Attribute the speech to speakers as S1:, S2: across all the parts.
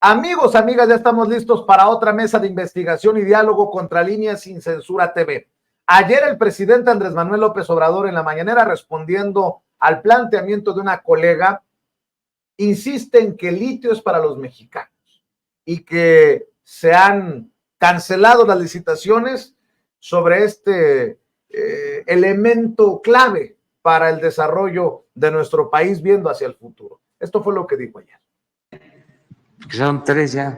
S1: Amigos, amigas, ya estamos listos para otra mesa de investigación y diálogo contra Líneas Sin Censura TV. Ayer el presidente Andrés Manuel López Obrador en la mañanera, respondiendo al planteamiento de una colega, insiste en que el litio es para los mexicanos y que se han cancelado las licitaciones sobre este elemento clave para el desarrollo de nuestro país viendo hacia el futuro. Esto fue lo que dijo ayer.
S2: Son 3 ya.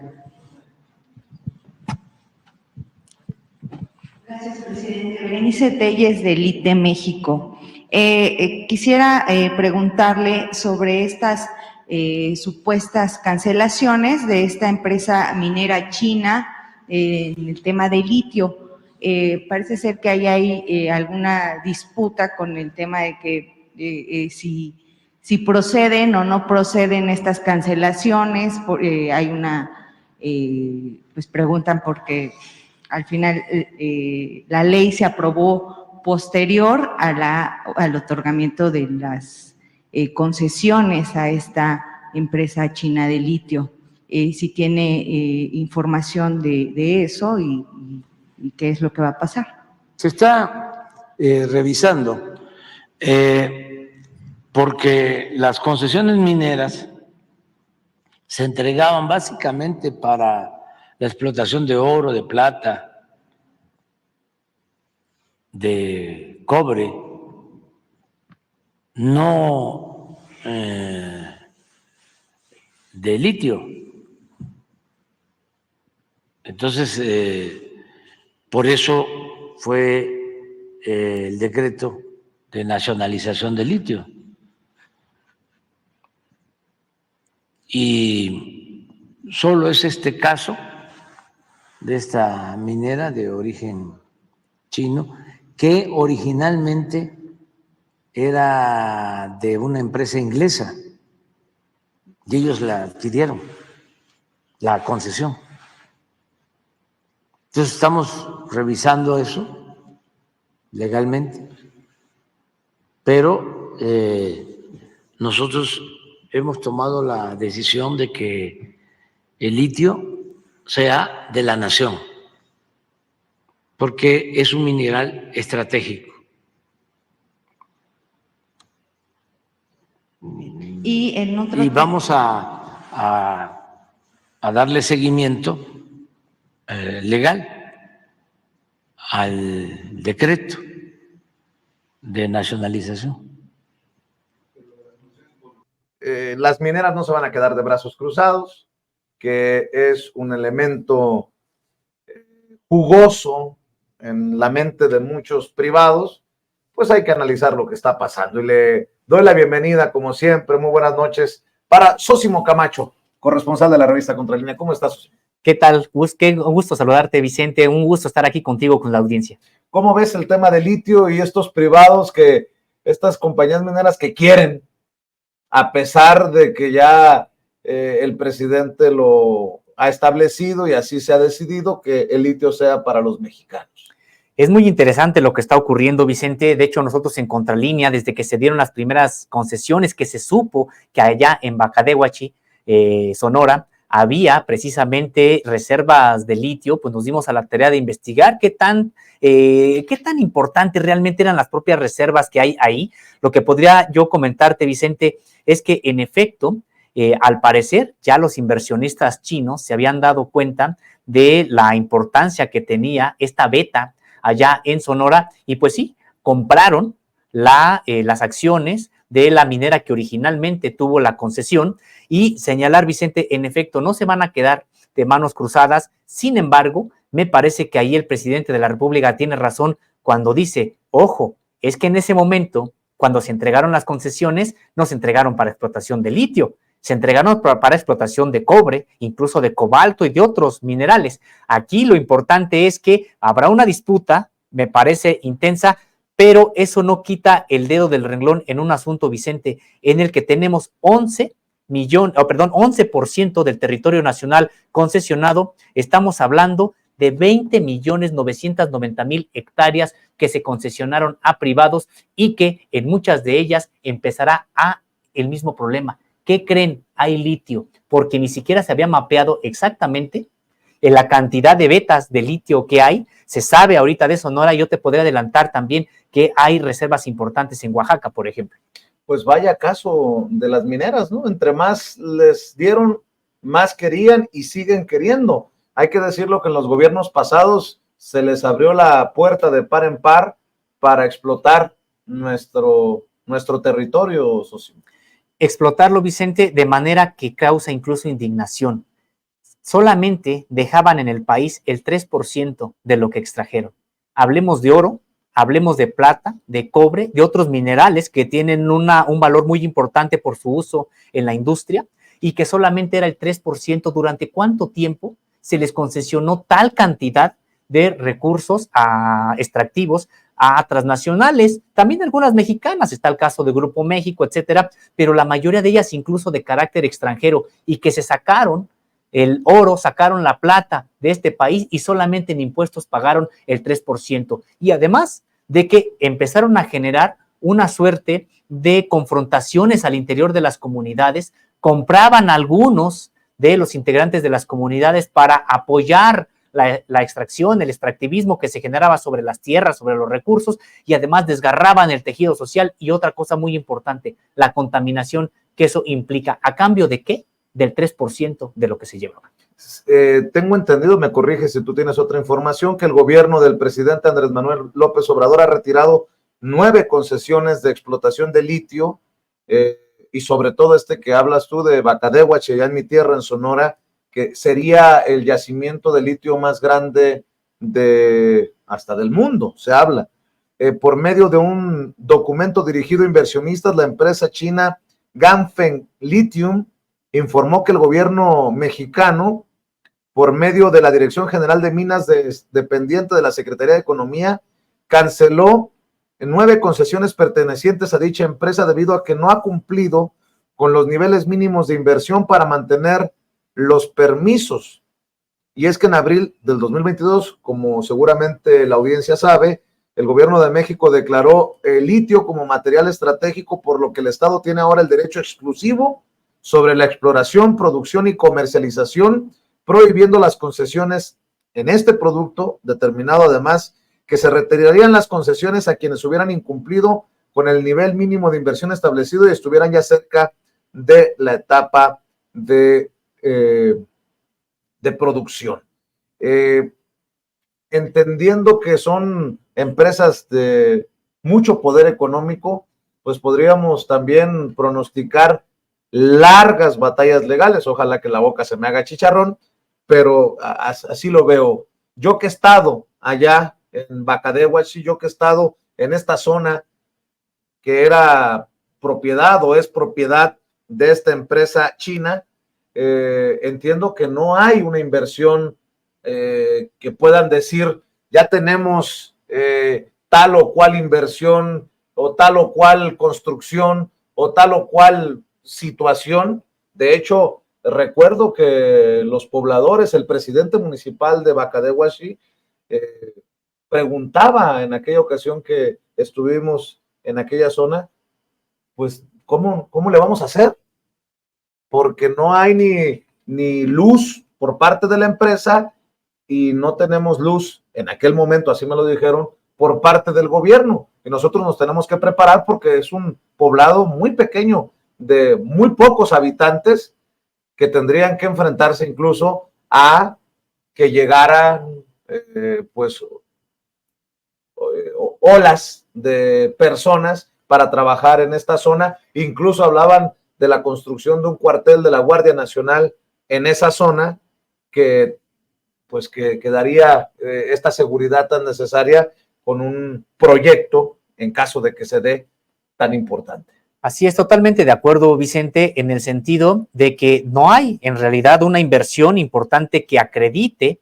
S3: Gracias, presidente. Berenice Telles, del IT de México. Quisiera preguntarle sobre estas supuestas cancelaciones de esta empresa minera china en el tema de litio. Parece ser que hay alguna disputa con el tema de que si proceden o no proceden estas cancelaciones. Hay una, pues preguntan porque al final la ley se aprobó posterior al otorgamiento de las concesiones a esta empresa china de litio. Si tiene información de eso y qué es lo que va a pasar.
S2: Se está revisando porque las concesiones mineras se entregaban básicamente para la explotación de oro, de plata, de cobre, no de litio. Entonces, por eso fue el decreto de nacionalización del litio. Y solo es este caso de esta minera de origen chino, que originalmente era de una empresa inglesa y ellos la adquirieron, la concesión. Entonces estamos revisando eso legalmente, pero nosotros hemos tomado la decisión de que el litio sea de la nación, porque es un mineral estratégico. Y vamos a darle seguimiento legal al decreto de nacionalización.
S1: Las mineras no se van a quedar de brazos cruzados, que es un elemento jugoso en la mente de muchos privados. Pues hay que analizar lo que está pasando. Y le doy la bienvenida, como siempre, muy buenas noches, para Sósimo Camacho, corresponsal de la revista Contralínea. ¿Cómo estás, Sósimo?
S4: ¿Qué tal? Qué gusto saludarte, Vicente. Un gusto estar aquí contigo, con la audiencia.
S1: ¿Cómo ves el tema del litio y estos privados estas compañías mineras que quieren, a pesar de que ya el presidente lo ha establecido y así se ha decidido, que el litio sea para los mexicanos?
S4: Es muy interesante lo que está ocurriendo, Vicente. De hecho, nosotros en Contralínea, desde que se dieron las primeras concesiones, que se supo que allá en Bacadehuachi, Sonora, había precisamente reservas de litio, pues nos dimos a la tarea de investigar qué tan importantes realmente eran las propias reservas que hay ahí. Lo que podría yo comentarte, Vicente, es que en efecto, al parecer, ya los inversionistas chinos se habían dado cuenta de la importancia que tenía esta beta allá en Sonora, y pues sí, compraron las acciones de la minera que originalmente tuvo la concesión. Y señalar, Vicente, en efecto, no se van a quedar de manos cruzadas. Sin embargo, me parece que ahí el presidente de la República tiene razón cuando dice, ojo, es que en ese momento, cuando se entregaron las concesiones, no se entregaron para explotación de litio, se entregaron para explotación de cobre, incluso de cobalto y de otros minerales. Aquí lo importante es que habrá una disputa, me parece intensa, pero eso no quita el dedo del renglón en un asunto, Vicente, en el que tenemos 11% del territorio nacional concesionado. Estamos hablando de 20.990.000 hectáreas que se concesionaron a privados y que en muchas de ellas empezará el mismo problema. ¿Qué creen? hay litio, porque ni siquiera se había mapeado exactamente en la cantidad de vetas de litio que hay. Se sabe ahorita de Sonora, yo te podría adelantar también que hay reservas importantes en Oaxaca, por ejemplo.
S1: Pues vaya caso de las mineras, ¿no? Entre más les dieron, más querían y siguen queriendo. Hay que decirlo que en los gobiernos pasados se les abrió la puerta de par en par para explotar nuestro territorio social.
S4: Explotarlo, Vicente, de manera que causa incluso indignación. Solamente dejaban en el país el 3% de lo que extrajeron. Hablemos de oro, hablemos de plata, de cobre, de otros minerales que tienen un valor muy importante por su uso en la industria, y que solamente era el 3%. ¿Durante cuánto tiempo se les concesionó tal cantidad de recursos extractivos a transnacionales? También algunas mexicanas, está el caso de Grupo México, etcétera, pero la mayoría de ellas incluso de carácter extranjero, y que se sacaron el oro, sacaron la plata de este país y solamente en impuestos pagaron el 3%. Y además de que empezaron a generar una suerte de confrontaciones al interior de las comunidades, compraban algunos de los integrantes de las comunidades para apoyar la extracción, el extractivismo que se generaba sobre las tierras, sobre los recursos, y además desgarraban el tejido social. Y otra cosa muy importante, la contaminación que eso implica. ¿A cambio de qué? Del 3% de lo que se lleva.
S1: Tengo entendido, me corriges si tú tienes otra información, que el gobierno del presidente Andrés Manuel López Obrador ha retirado 9 concesiones de explotación de litio, y sobre todo que hablas tú de Bacadehuachi, allá en mi tierra, en Sonora, que sería el yacimiento de litio más grande hasta del mundo, se habla. Por medio de un documento dirigido a inversionistas, la empresa china Ganfeng Lithium informó que el gobierno mexicano, por medio de la Dirección General de Minas dependiente de la Secretaría de Economía, canceló 9 concesiones pertenecientes a dicha empresa debido a que no ha cumplido con los niveles mínimos de inversión para mantener los permisos. Y es que en abril del 2022, como seguramente la audiencia sabe, el gobierno de México declaró el litio como material estratégico, por lo que el Estado tiene ahora el derecho exclusivo sobre la exploración, producción y comercialización, prohibiendo las concesiones en este producto, determinado además que se retirarían las concesiones a quienes hubieran incumplido con el nivel mínimo de inversión establecido y estuvieran ya cerca de la etapa de producción. Entendiendo que son empresas de mucho poder económico, pues podríamos también pronosticar largas batallas legales. Ojalá que la boca se me haga chicharrón, pero así lo veo. Yo que he estado allá en Bacadehuachi, yo que he estado en esta zona que era propiedad o es propiedad de esta empresa china, entiendo que no hay una inversión que puedan decir, ya tenemos tal o cual inversión o tal o cual construcción o tal o cual situación. De hecho, recuerdo que los pobladores, el presidente municipal de Bacadehuachi, preguntaba en aquella ocasión que estuvimos en aquella zona, pues, ¿cómo le vamos a hacer? Porque no hay ni luz por parte de la empresa y no tenemos luz, en aquel momento así me lo dijeron, por parte del gobierno. Y nosotros nos tenemos que preparar porque es un poblado muy pequeño, de muy pocos habitantes, que tendrían que enfrentarse incluso a que llegaran pues olas de personas para trabajar en esta zona. Incluso hablaban de la construcción de un cuartel de la Guardia Nacional en esa zona, que pues que daría esta seguridad tan necesaria con un proyecto en caso de que se dé tan importante.
S4: Así es, totalmente de acuerdo, Vicente, en el sentido de que no hay en realidad una inversión importante que acredite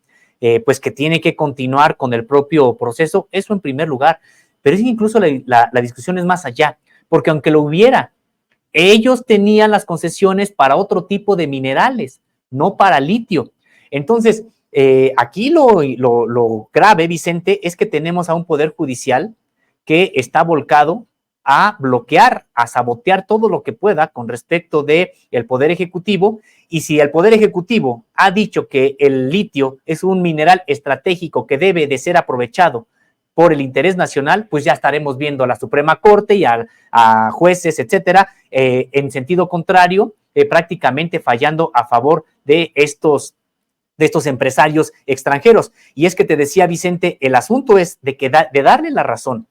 S4: pues que tiene que continuar con el propio proceso. Eso en primer lugar, pero es que incluso la discusión es más allá, porque aunque lo hubiera, ellos tenían las concesiones para otro tipo de minerales, no para litio. Entonces, aquí lo grave, Vicente, es que tenemos a un poder judicial que está volcado a bloquear, a sabotear todo lo que pueda con respecto del Poder Ejecutivo. Y si el Poder Ejecutivo ha dicho que el litio es un mineral estratégico que debe de ser aprovechado por el interés nacional, pues ya estaremos viendo a la Suprema Corte y a jueces, etcétera, en sentido contrario, prácticamente fallando a favor de estos empresarios extranjeros. Y es que te decía, Vicente, el asunto es de darle la razón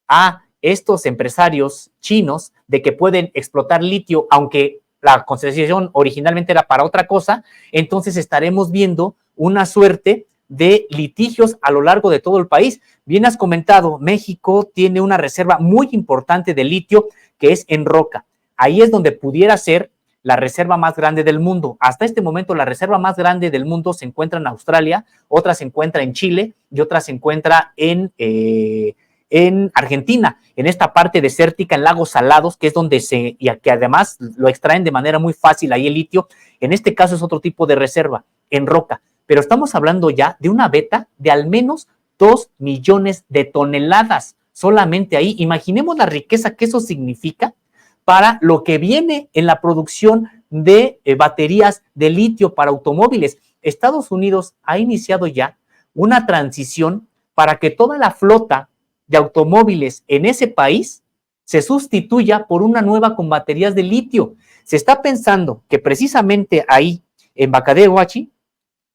S4: a estos empresarios chinos de que pueden explotar litio, aunque la concesión originalmente era para otra cosa, entonces estaremos viendo una suerte de litigios a lo largo de todo el país. Bien has comentado, México tiene una reserva muy importante de litio que es en roca. Ahí es donde pudiera ser la reserva más grande del mundo. Hasta este momento, la reserva más grande del mundo se encuentra en Australia, otra se encuentra en Chile y otra se encuentra en Argentina, en esta parte desértica, en lagos salados, que es donde y que además lo extraen de manera muy fácil ahí el litio. En este caso es otro tipo de reserva, en roca. Pero estamos hablando ya de una veta de al menos 2 millones de toneladas solamente ahí. Imaginemos la riqueza que eso significa para lo que viene en la producción de baterías de litio para automóviles. Estados Unidos ha iniciado ya una transición para que toda la flota de automóviles en ese país se sustituya por una nueva con baterías de litio. Se está pensando que precisamente ahí, en Bacadehuachi,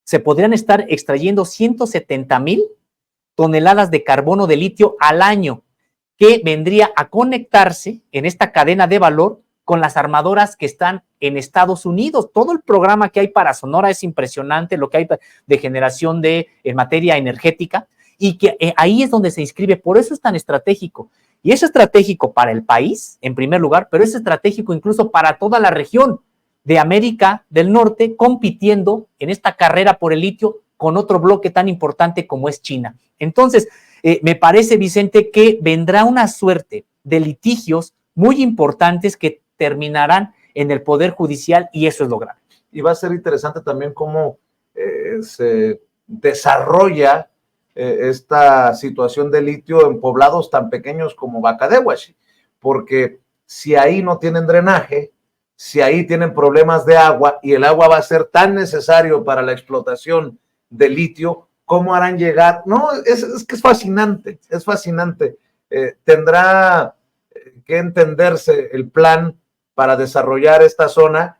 S4: se podrían estar extrayendo 170,000 toneladas de carbono de litio al año, que vendría a conectarse en esta cadena de valor con las armadoras que están en Estados Unidos. Todo el programa que hay para Sonora es impresionante, lo que hay de generación en materia energética, y que ahí es donde se inscribe. Por eso es tan estratégico. Y es estratégico para el país, en primer lugar, pero es estratégico incluso para toda la región de América del Norte, compitiendo en esta carrera por el litio con otro bloque tan importante como es China. Entonces, me parece, Vicente, que vendrá una suerte de litigios muy importantes que terminarán en el Poder Judicial, y eso es lo grave.
S1: Y va a ser interesante también cómo se desarrolla esta situación de litio en poblados tan pequeños como Bacadehuachi, porque si ahí no tienen drenaje, si ahí tienen problemas de agua y el agua va a ser tan necesario para la explotación de litio, ¿cómo harán llegar? No, es que es fascinante, es fascinante. Tendrá que entenderse el plan para desarrollar esta zona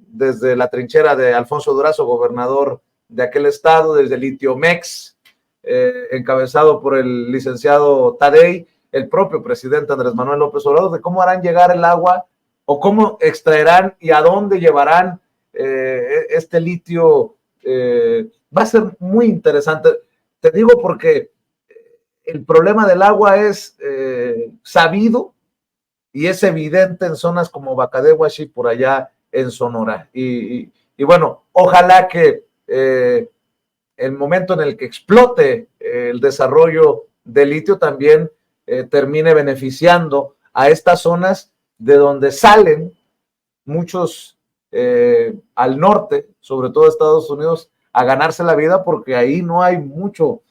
S1: desde la trinchera de Alfonso Durazo, gobernador de aquel estado, desde Litiomex, encabezado por el licenciado Tadei, el propio presidente Andrés Manuel López Obrador, de cómo harán llegar el agua o cómo extraerán y a dónde llevarán este litio. Va a ser muy interesante. Te digo porque el problema del agua es sabido y es evidente en zonas como Bacadehuachi, por allá en Sonora. Y bueno, ojalá que el momento en el que explote el desarrollo de litio también termine beneficiando a estas zonas de donde salen muchos al norte, sobre todo Estados Unidos, a ganarse la vida, porque ahí no hay mucho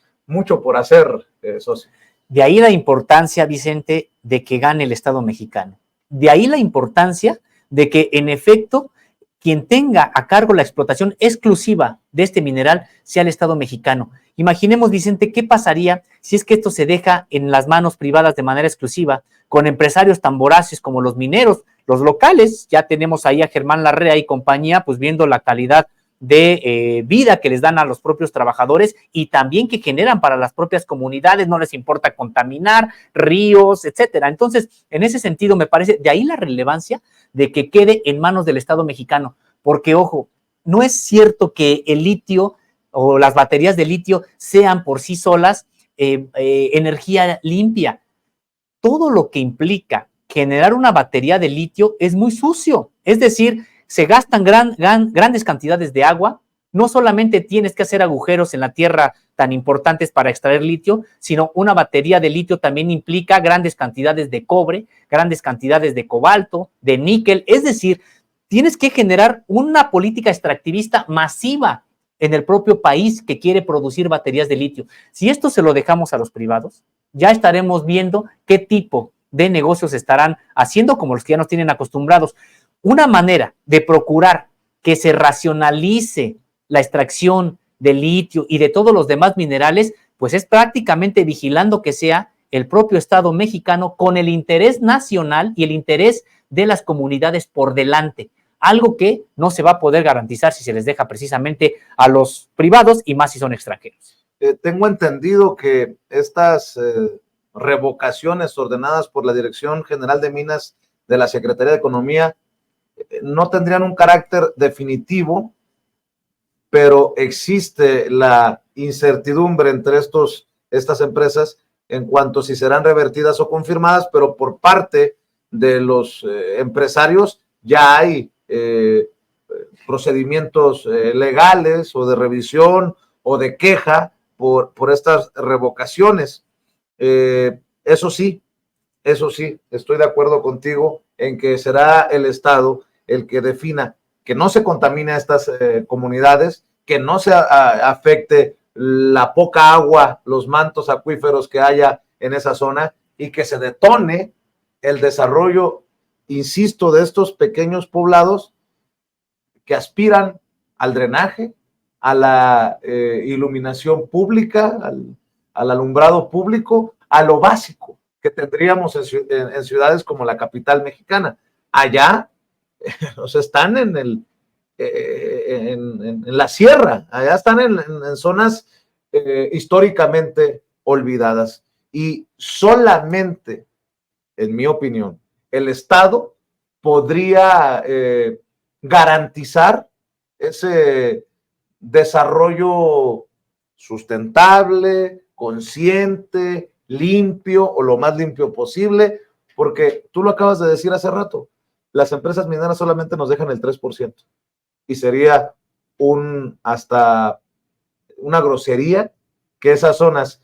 S1: por hacer, socio.
S4: De ahí la importancia, Vicente, de que gane el Estado mexicano. De ahí la importancia de que, en efecto, quien tenga a cargo la explotación exclusiva de este mineral sea el Estado mexicano. Imaginemos, Vicente, qué pasaría si es que esto se deja en las manos privadas de manera exclusiva, con empresarios tan voraces como los mineros, los locales. Ya tenemos ahí a Germán Larrea y compañía, pues viendo la calidad de vida que les dan a los propios trabajadores y también que generan para las propias comunidades. No les importa contaminar ríos, etcétera. Entonces, en ese sentido, me parece, de ahí la relevancia de que quede en manos del Estado mexicano, porque, ojo, no es cierto que el litio o las baterías de litio sean por sí solas energía limpia. Todo lo que implica generar una batería de litio es muy sucio, es decir, se gastan grandes cantidades de agua. No solamente tienes que hacer agujeros en la tierra tan importantes para extraer litio, sino una batería de litio también implica grandes cantidades de cobre, grandes cantidades de cobalto, de níquel. Es decir, tienes que generar una política extractivista masiva en el propio país que quiere producir baterías de litio. Si esto se lo dejamos a los privados, ya estaremos viendo qué tipo de negocios estarán haciendo, como los que ya nos tienen acostumbrados. Una manera de procurar que se racionalice la extracción de litio y de todos los demás minerales, pues es prácticamente vigilando que sea el propio Estado mexicano con el interés nacional y el interés de las comunidades por delante, algo que no se va a poder garantizar si se les deja precisamente a los privados y más si son extranjeros.
S1: Tengo entendido que estas revocaciones ordenadas por la Dirección General de Minas de la Secretaría de Economía no tendrían un carácter definitivo, pero existe la incertidumbre entre estas empresas en cuanto a si serán revertidas o confirmadas, pero por parte de los empresarios ya hay procedimientos legales o de revisión o de queja por estas revocaciones. Eso sí, estoy de acuerdo contigo en que será el Estado el que defina que no se contamine a estas comunidades, que no se afecte la poca agua, los mantos acuíferos que haya en esa zona y que se detone el desarrollo, insisto, de estos pequeños poblados que aspiran al drenaje, a la iluminación pública, al alumbrado público, a lo básico que tendríamos en ciudades como la capital mexicana. Allá, o sea, están en la sierra, allá están en zonas históricamente olvidadas, y solamente, en mi opinión, el Estado podría garantizar ese desarrollo sustentable, consciente, limpio o lo más limpio posible, porque tú lo acabas de decir hace rato, las empresas mineras solamente nos dejan el 3% y sería hasta una grosería que esas zonas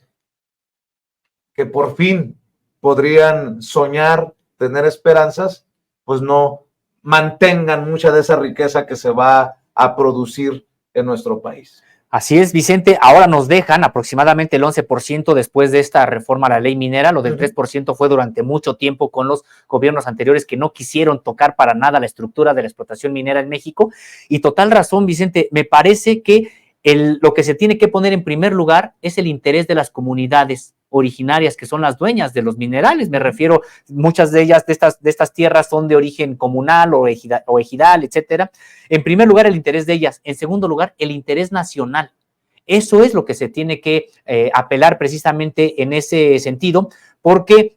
S1: que por fin podrían soñar, tener esperanzas, pues no mantengan mucha de esa riqueza que se va a producir en nuestro país.
S4: Así es, Vicente. Ahora nos dejan aproximadamente el 11% después de esta reforma a la ley minera. Lo del 3% fue durante mucho tiempo con los gobiernos anteriores que no quisieron tocar para nada la estructura de la explotación minera en México. Y total razón, Vicente, me parece que lo que se tiene que poner en primer lugar es el interés de las comunidades originarias que son las dueñas de los minerales. Me refiero, muchas de ellas, de estas tierras son de origen comunal o ejidal, etcétera. En primer lugar, el interés de ellas. En segundo lugar, el interés nacional. Eso es lo que se tiene que apelar precisamente en ese sentido, porque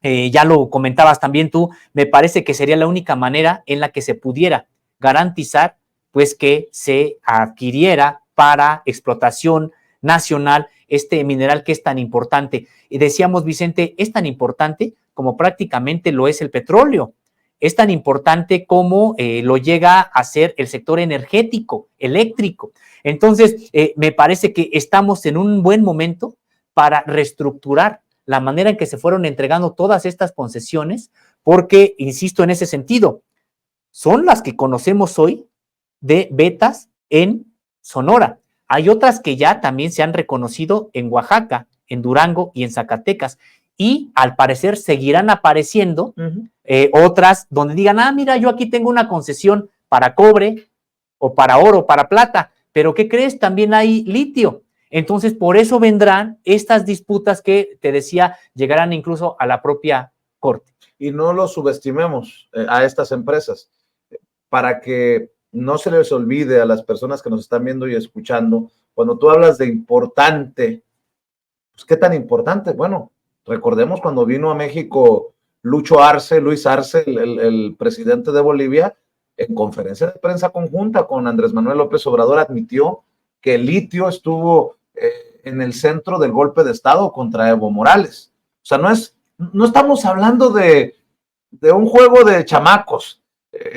S4: ya lo comentabas también tú, me parece que sería la única manera en la que se pudiera garantizar pues que se adquiriera para explotación nacional este mineral que es tan importante. Y decíamos, Vicente, es tan importante como prácticamente lo es el petróleo, es tan importante como lo llega a ser el sector energético, eléctrico. Entonces, me parece que estamos en un buen momento para reestructurar la manera en que se fueron entregando todas estas concesiones, porque, insisto en ese sentido, son las que conocemos hoy de vetas en Sonora. Hay otras que ya también se han reconocido en Oaxaca, en Durango y en Zacatecas, y al parecer seguirán apareciendo otras donde digan, mira, yo aquí tengo una concesión para cobre o para oro, para plata, pero ¿qué crees? También hay litio. Entonces, por eso vendrán estas disputas que, te decía, llegarán incluso a la propia Corte.
S1: Y no lo subestimemos a estas empresas, para que no se les olvide a las personas que nos están viendo y escuchando, cuando tú hablas de importante, pues ¿qué tan importante? Bueno, recordemos cuando vino a México Luis Arce, el presidente de Bolivia, en conferencia de prensa conjunta con Andrés Manuel López Obrador, admitió que el litio estuvo en el centro del golpe de Estado contra Evo Morales. O sea, no estamos hablando de un juego de chamacos,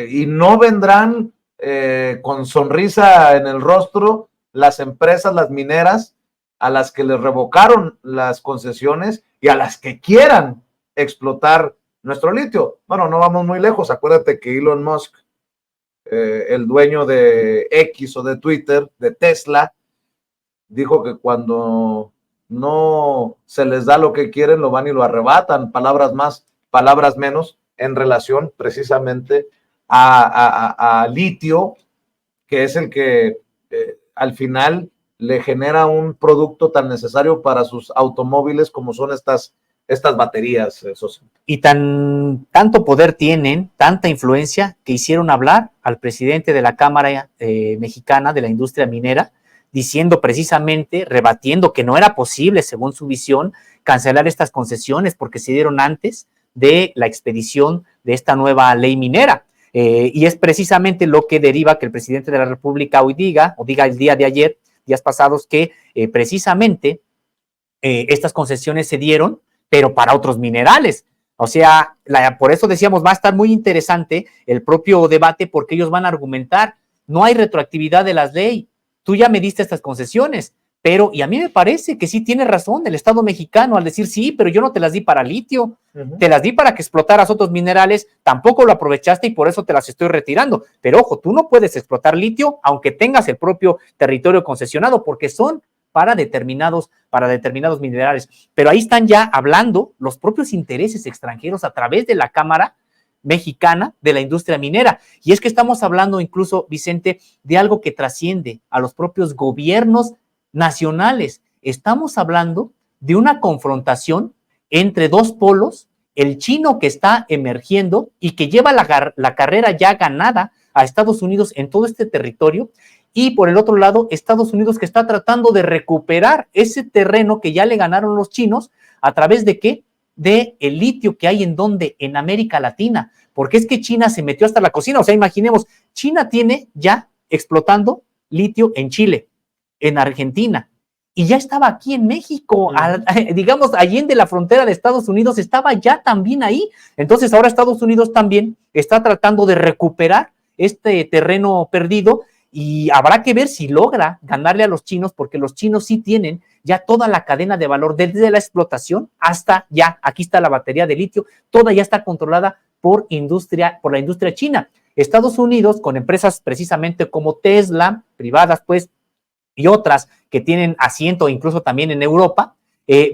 S1: y no vendrán con sonrisa en el rostro las empresas, las mineras, a las que les revocaron las concesiones y a las que quieran explotar nuestro litio. Bueno, no vamos muy lejos. Acuérdate que Elon Musk, el dueño de X o de Twitter, de Tesla, dijo que cuando no se les da lo que quieren, lo van y lo arrebatan. Palabras más, palabras menos en relación precisamente a litio, que es el que al final le genera un producto tan necesario para sus automóviles como son estas baterías, Socio.
S4: Y tanto poder tienen, tanta influencia, que hicieron hablar al presidente de la Cámara Mexicana de la Industria Minera, diciendo precisamente, rebatiendo que no era posible, según su visión, cancelar estas concesiones porque se dieron antes de la expedición de esta nueva ley minera. Y es precisamente lo que deriva que el presidente de la República hoy diga el día de ayer, días pasados, que precisamente estas concesiones se dieron, pero para otros minerales. O sea, por eso decíamos, va a estar muy interesante el propio debate, porque ellos van a argumentar, no hay retroactividad de las leyes, tú ya me diste estas concesiones, pero, y a mí me parece que sí tiene razón el Estado mexicano al decir, sí, pero yo no te las di para litio, te las di para que explotaras otros minerales, tampoco lo aprovechaste y por eso te las estoy retirando. Pero ojo, tú no puedes explotar litio aunque tengas el propio territorio concesionado, porque son para determinados minerales. Pero ahí están ya hablando los propios intereses extranjeros a través de la Cámara Mexicana de la Industria Minera. Y es que estamos hablando incluso, Vicente, de algo que trasciende a los propios gobiernos nacionales. Estamos hablando de una confrontación entre dos polos, el chino que está emergiendo y que lleva la carrera ya ganada a Estados Unidos en todo este territorio, y por el otro lado, Estados Unidos, que está tratando de recuperar ese terreno que ya le ganaron los chinos, ¿a través de qué? De el litio que hay en América Latina, porque es que China se metió hasta la cocina. O sea, imaginemos, China tiene ya explotando litio en Chile, en Argentina, y ya estaba aquí en México, digamos, allende la frontera de Estados Unidos, estaba ya también ahí. Entonces ahora Estados Unidos también está tratando de recuperar este terreno perdido, y habrá que ver si logra ganarle a los chinos, porque los chinos sí tienen ya toda la cadena de valor, desde la explotación hasta ya, aquí está la batería de litio, toda ya está controlada por la industria china. Estados Unidos, con empresas precisamente como Tesla, privadas pues, y otras que tienen asiento incluso también en Europa,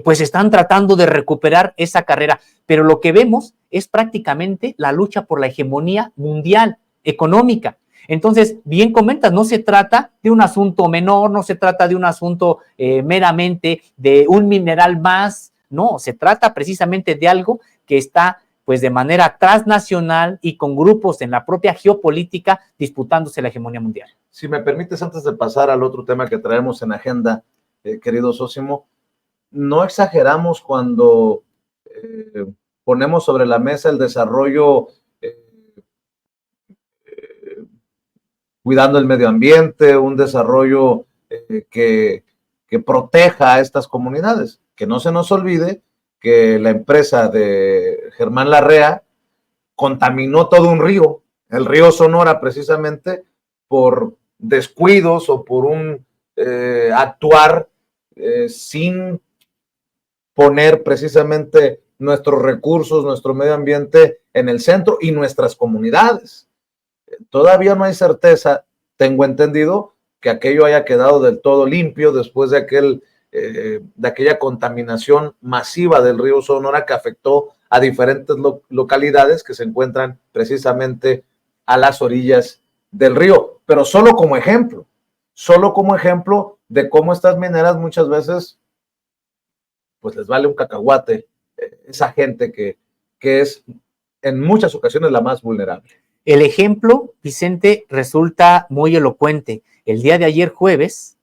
S4: pues están tratando de recuperar esa carrera. Pero lo que vemos es prácticamente la lucha por la hegemonía mundial, económica. Entonces, bien comentas, no se trata de un asunto menor, no se trata de un asunto meramente de un mineral más, no, se trata precisamente de algo que está pues de manera transnacional y con grupos en la propia geopolítica disputándose la hegemonía mundial.
S1: Si me permites, antes de pasar al otro tema que traemos en agenda, querido Sósimo, no exageramos cuando ponemos sobre la mesa el desarrollo cuidando el medio ambiente, un desarrollo que proteja a estas comunidades. Que no se nos olvide que la empresa de Germán Larrea contaminó todo un río, el río Sonora, precisamente por descuidos o por un actuar sin poner precisamente nuestros recursos, nuestro medio ambiente en el centro y nuestras comunidades. Todavía no hay certeza, tengo entendido, que aquello haya quedado del todo limpio después de aquella contaminación masiva del río Sonora que afectó a diferentes localidades que se encuentran precisamente a las orillas del río, pero solo como ejemplo de cómo estas mineras muchas veces pues les vale un cacahuate esa gente que es en muchas ocasiones la más vulnerable.
S4: El ejemplo, Vicente, resulta muy elocuente. El día de ayer jueves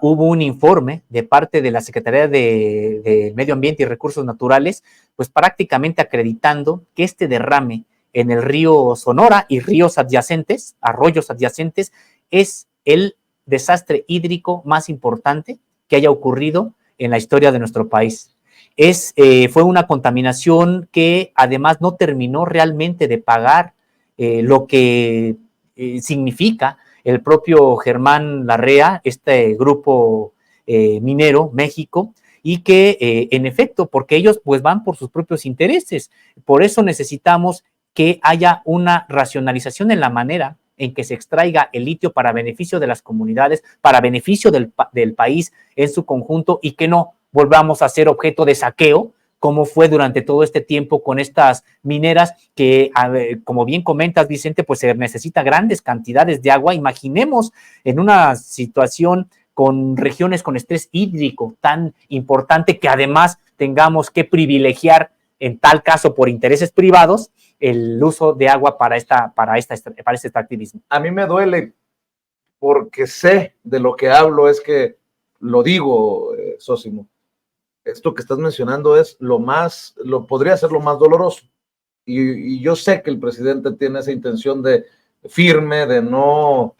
S4: hubo un informe de parte de la Secretaría de Medio Ambiente y Recursos Naturales, pues prácticamente acreditando que este derrame en el río Sonora y ríos adyacentes, arroyos adyacentes, es el desastre hídrico más importante que haya ocurrido en la historia de nuestro país. Fue una contaminación que además no terminó realmente de pagar lo que significa el propio Germán Larrea, este grupo minero, México, y que en efecto, porque ellos pues van por sus propios intereses, por eso necesitamos que haya una racionalización en la manera en que se extraiga el litio para beneficio de las comunidades, para beneficio del país en su conjunto, y que no volvamos a ser objeto de saqueo cómo fue durante todo este tiempo con estas mineras que, como bien comentas, Vicente, pues se necesita grandes cantidades de agua. Imaginemos en una situación con regiones con estrés hídrico tan importante que además tengamos que privilegiar, en tal caso por intereses privados, el uso de agua para este extractivismo.
S1: A mí me duele porque sé de lo que hablo, es que lo digo, Sósimo. Esto que estás mencionando es podría ser lo más doloroso. Y yo sé que el presidente tiene esa intención firme de no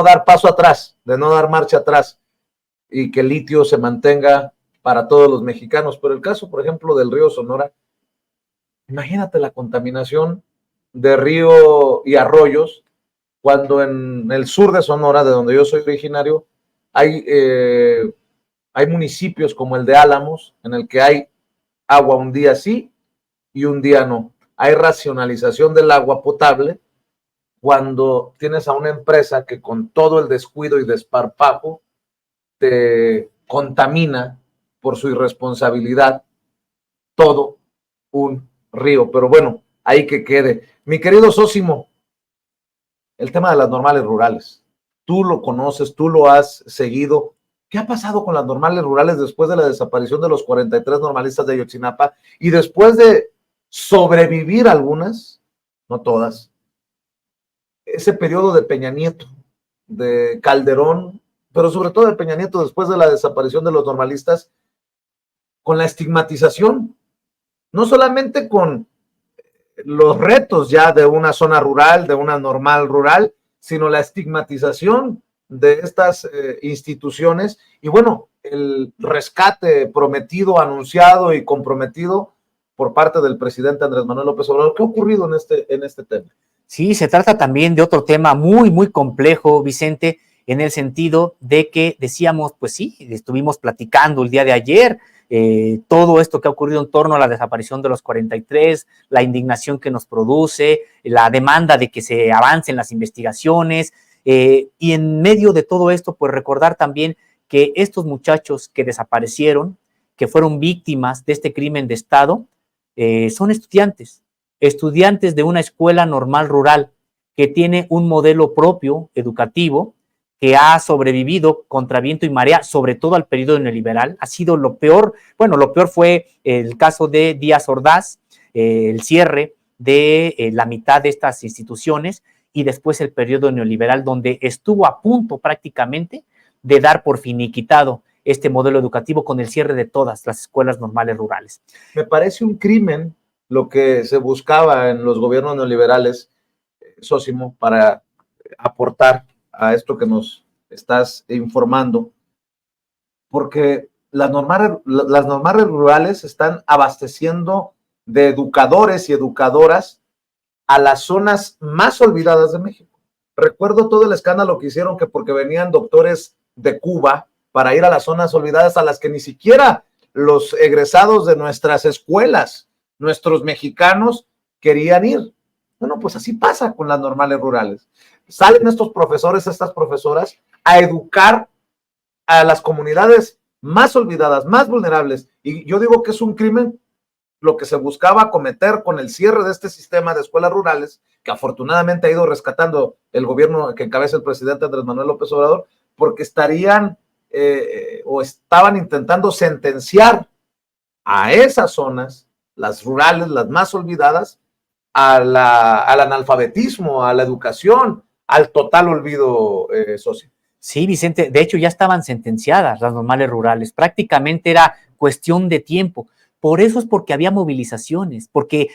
S1: dar paso atrás, de no dar marcha atrás, y que el litio se mantenga para todos los mexicanos. Pero el caso, por ejemplo, del río Sonora, imagínate la contaminación de río y arroyos, cuando en el sur de Sonora, de donde yo soy originario, hay municipios como el de Álamos, en el que hay agua un día sí y un día no. Hay racionalización del agua potable cuando tienes a una empresa que con todo el descuido y desparpajo te contamina por su irresponsabilidad todo un río. Pero bueno, ahí que quede. Mi querido Sósimo, el tema de las normales rurales, tú lo conoces, tú lo has seguido. ¿Qué ha pasado con las normales rurales después de la desaparición de los 43 normalistas de Ayotzinapa y después de sobrevivir algunas, no todas, ese periodo de Peña Nieto, de Calderón, pero sobre todo de Peña Nieto después de la desaparición de los normalistas, con la estigmatización, no solamente con los retos ya de una zona rural, de una normal rural, sino la estigmatización de estas instituciones y bueno, el rescate prometido, anunciado y comprometido por parte del presidente Andrés Manuel López Obrador. ¿Qué ha ocurrido en este tema?
S4: Sí, se trata también de otro tema muy, muy complejo, Vicente, en el sentido de que decíamos, pues sí, estuvimos platicando el día de ayer, todo esto que ha ocurrido en torno a la desaparición de los 43, la indignación que nos produce, la demanda de que se avancen las investigaciones, y en medio de todo esto, pues recordar también que estos muchachos que desaparecieron, que fueron víctimas de este crimen de Estado, son estudiantes de una escuela normal rural que tiene un modelo propio educativo, que ha sobrevivido contra viento y marea, sobre todo al periodo neoliberal. Ha sido lo peor. Bueno, lo peor fue el caso de Díaz Ordaz, el cierre de la mitad de estas instituciones, y después el periodo neoliberal, donde estuvo a punto prácticamente de dar por finiquitado este modelo educativo con el cierre de todas las escuelas normales rurales.
S1: Me parece un crimen lo que se buscaba en los gobiernos neoliberales, Sósimo, para aportar a esto que nos estás informando, porque las normales rurales están abasteciendo de educadores y educadoras a las zonas más olvidadas de México. Recuerdo todo el escándalo que hicieron, que porque venían doctores de Cuba para ir a las zonas olvidadas a las que ni siquiera los egresados de nuestras escuelas, nuestros mexicanos, querían ir. Bueno, pues así pasa con las normales rurales. Salen estos profesores, estas profesoras, a educar a las comunidades más olvidadas, más vulnerables. Y yo digo que es un crimen lo que se buscaba cometer con el cierre de este sistema de escuelas rurales, que afortunadamente ha ido rescatando el gobierno que encabeza el presidente Andrés Manuel López Obrador, porque estaban intentando sentenciar a esas zonas, las rurales, las más olvidadas, al analfabetismo, a la educación, al total olvido, socio.
S4: Sí, Vicente, de hecho ya estaban sentenciadas las normales rurales, prácticamente era cuestión de tiempo. Por eso es porque había movilizaciones, porque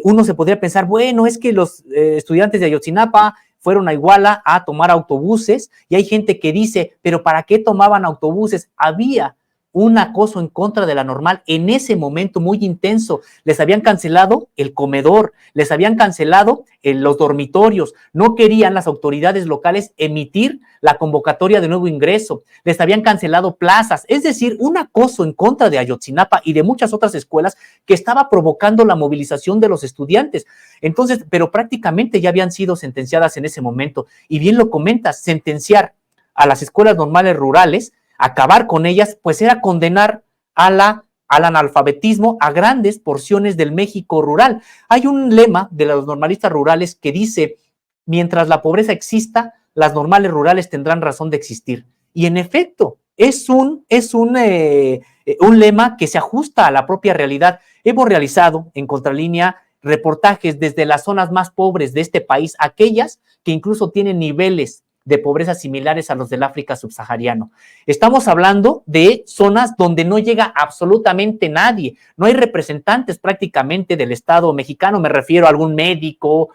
S4: uno se podría pensar, bueno, es que los estudiantes de Ayotzinapa fueron a Iguala a tomar autobuses, y hay gente que dice, pero ¿para qué tomaban autobuses? Había un acoso en contra de la normal en ese momento muy intenso. Les habían cancelado el comedor, les habían cancelado los dormitorios, no querían las autoridades locales emitir la convocatoria de nuevo ingreso, les habían cancelado plazas, es decir, un acoso en contra de Ayotzinapa y de muchas otras escuelas que estaba provocando la movilización de los estudiantes. Entonces, pero prácticamente ya habían sido sentenciadas en ese momento, y bien lo comentas, sentenciar a las escuelas normales rurales, acabar con ellas, pues era condenar a la al analfabetismo a grandes porciones del México rural. Hay un lema de los normalistas rurales que dice: mientras la pobreza exista, las normales rurales tendrán razón de existir. Y en efecto, es un lema que se ajusta a la propia realidad. Hemos realizado en Contralínea reportajes desde las zonas más pobres de este país, aquellas que incluso tienen niveles de pobreza similares a los del África subsahariano. Estamos hablando de zonas donde no llega absolutamente nadie, no hay representantes prácticamente del Estado mexicano, me refiero a algún médico,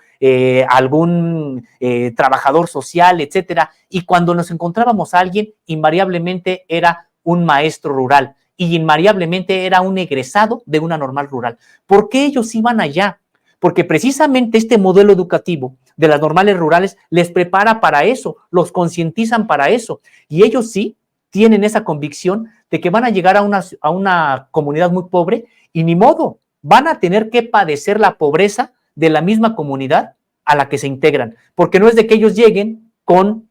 S4: algún trabajador social, etcétera, y cuando nos encontrábamos a alguien, invariablemente era un maestro rural y invariablemente era un egresado de una normal rural. ¿Por qué ellos iban allá? Porque precisamente este modelo educativo de las normales rurales les prepara para eso, los concientizan para eso, y ellos sí tienen esa convicción de que van a llegar a una comunidad muy pobre y ni modo, van a tener que padecer la pobreza de la misma comunidad a la que se integran, porque no es de que ellos lleguen con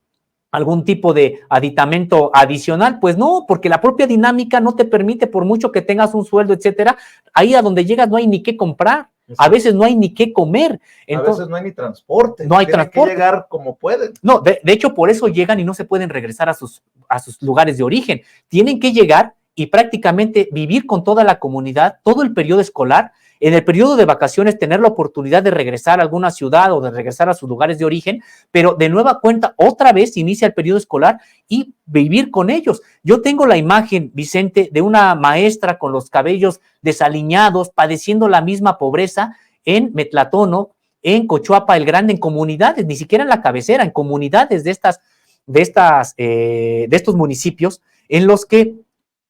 S4: algún tipo de aditamento adicional, pues no, porque la propia dinámica no te permite, por mucho que tengas un sueldo, etcétera, ahí a donde llegas no hay ni qué comprar. A veces no hay ni qué comer.
S1: Entonces, a veces no hay ni transporte.
S4: No hay transporte.
S1: Que llegar como pueden.
S4: No, de hecho, por eso llegan y no se pueden regresar a sus lugares de origen. Tienen que llegar y prácticamente vivir con toda la comunidad, todo el periodo escolar. En el periodo de vacaciones tener la oportunidad de regresar a alguna ciudad o de regresar a sus lugares de origen, pero de nueva cuenta otra vez inicia el periodo escolar y vivir con ellos. Yo tengo la imagen, Vicente, de una maestra con los cabellos desaliñados, padeciendo la misma pobreza en Metlatónoc, en Cochuapa el Grande, en comunidades, ni siquiera en la cabecera, en comunidades de estos municipios en los que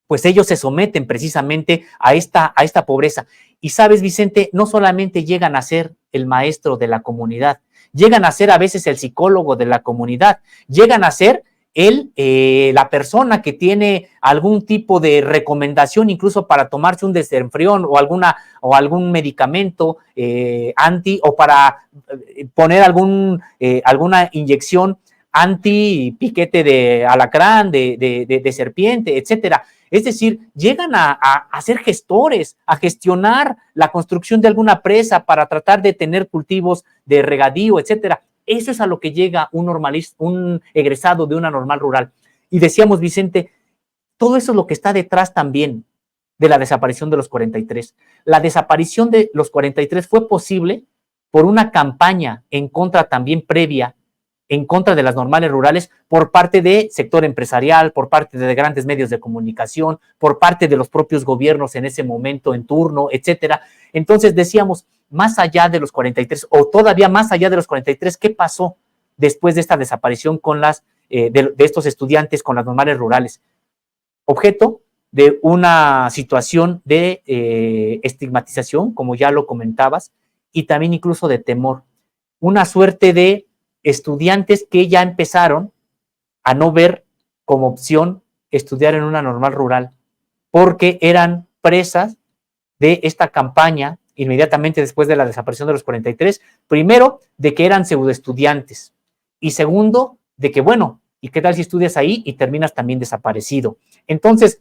S4: pues ellos se someten precisamente a esta pobreza. Y sabes, Vicente, no solamente llegan a ser el maestro de la comunidad, llegan a ser a veces el psicólogo de la comunidad, llegan a ser la persona que tiene algún tipo de recomendación incluso para tomarse un desenfrión o algún medicamento o para poner alguna inyección anti piquete de alacrán, de serpiente, etcétera. Es decir, llegan a ser gestores, a gestionar la construcción de alguna presa para tratar de tener cultivos de regadío, etcétera. Eso es a lo que llega un egresado de una normal rural. Y decíamos, Vicente, todo eso es lo que está detrás también de la desaparición de los 43. La desaparición de los 43 fue posible por una campaña en contra también previa, en contra de las normales rurales, por parte del sector empresarial, por parte de grandes medios de comunicación, por parte de los propios gobiernos en ese momento en turno, etcétera. Entonces decíamos, más allá de los 43, o todavía más allá de los 43, ¿qué pasó después de esta desaparición con de estos estudiantes con las normales rurales? Objeto de una situación de estigmatización, como ya lo comentabas, y también incluso de temor. Una suerte de estudiantes que ya empezaron a no ver como opción estudiar en una normal rural, porque eran presas de esta campaña inmediatamente después de la desaparición de los 43, primero, de que eran pseudoestudiantes, y segundo, de que, bueno, ¿y qué tal si estudias ahí y terminas también desaparecido? Entonces,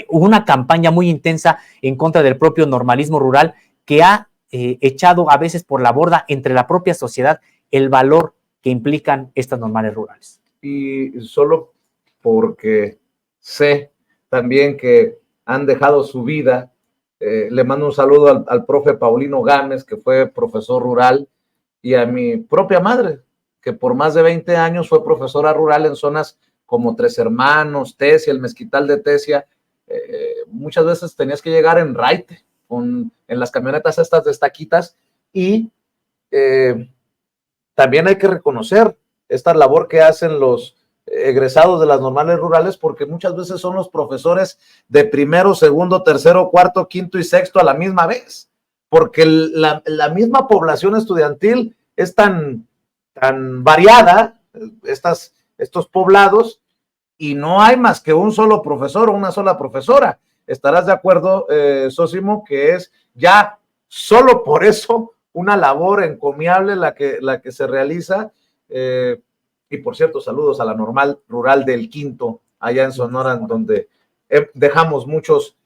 S4: hubo una campaña muy intensa en contra del propio normalismo rural que ha echado a veces por la borda entre la propia sociedad el valor que implican estas normales rurales.
S1: Y solo porque sé también que han dejado su vida, le mando un saludo al profe Paulino Gámez, que fue profesor rural, y a mi propia madre, que por más de 20 años fue profesora rural en zonas como Tres Hermanos, Tesia, el Mezquital de Tesia. Muchas veces tenías que llegar en raite, en las camionetas estas de estaquitas, y también hay que reconocer esta labor que hacen los egresados de las normales rurales, porque muchas veces son los profesores de primero, segundo, tercero, cuarto, quinto y sexto a la misma vez, porque la misma población estudiantil es tan variada, estos poblados, y no hay más que un solo profesor o una sola profesora. Estarás de acuerdo, Sósimo, que es ya solo por eso una labor encomiable la que se realiza. Y por cierto, saludos a la normal rural del Quinto, allá en Sonora, donde dejamos muchos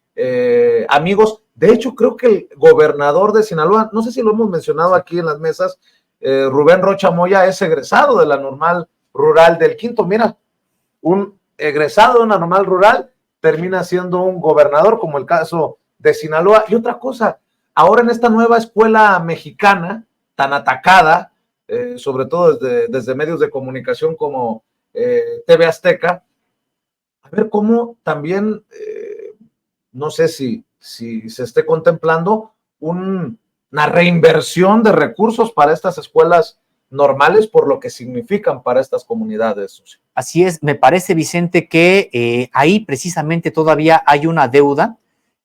S1: amigos. De hecho, creo que el gobernador de Sinaloa, no sé si lo hemos mencionado aquí en las mesas, Rubén Rocha Moya es egresado de la Normal Rural del Quinto. Mira, un egresado de una normal rural termina siendo un gobernador, como el caso de Sinaloa. Y otra cosa, ahora en esta nueva escuela mexicana, tan atacada, sobre todo desde medios de comunicación como TV Azteca, a ver cómo también, no sé si se esté contemplando una reinversión de recursos para estas escuelas normales por lo que significan para estas comunidades.
S4: Así es, me parece, Vicente, que ahí precisamente todavía hay una deuda,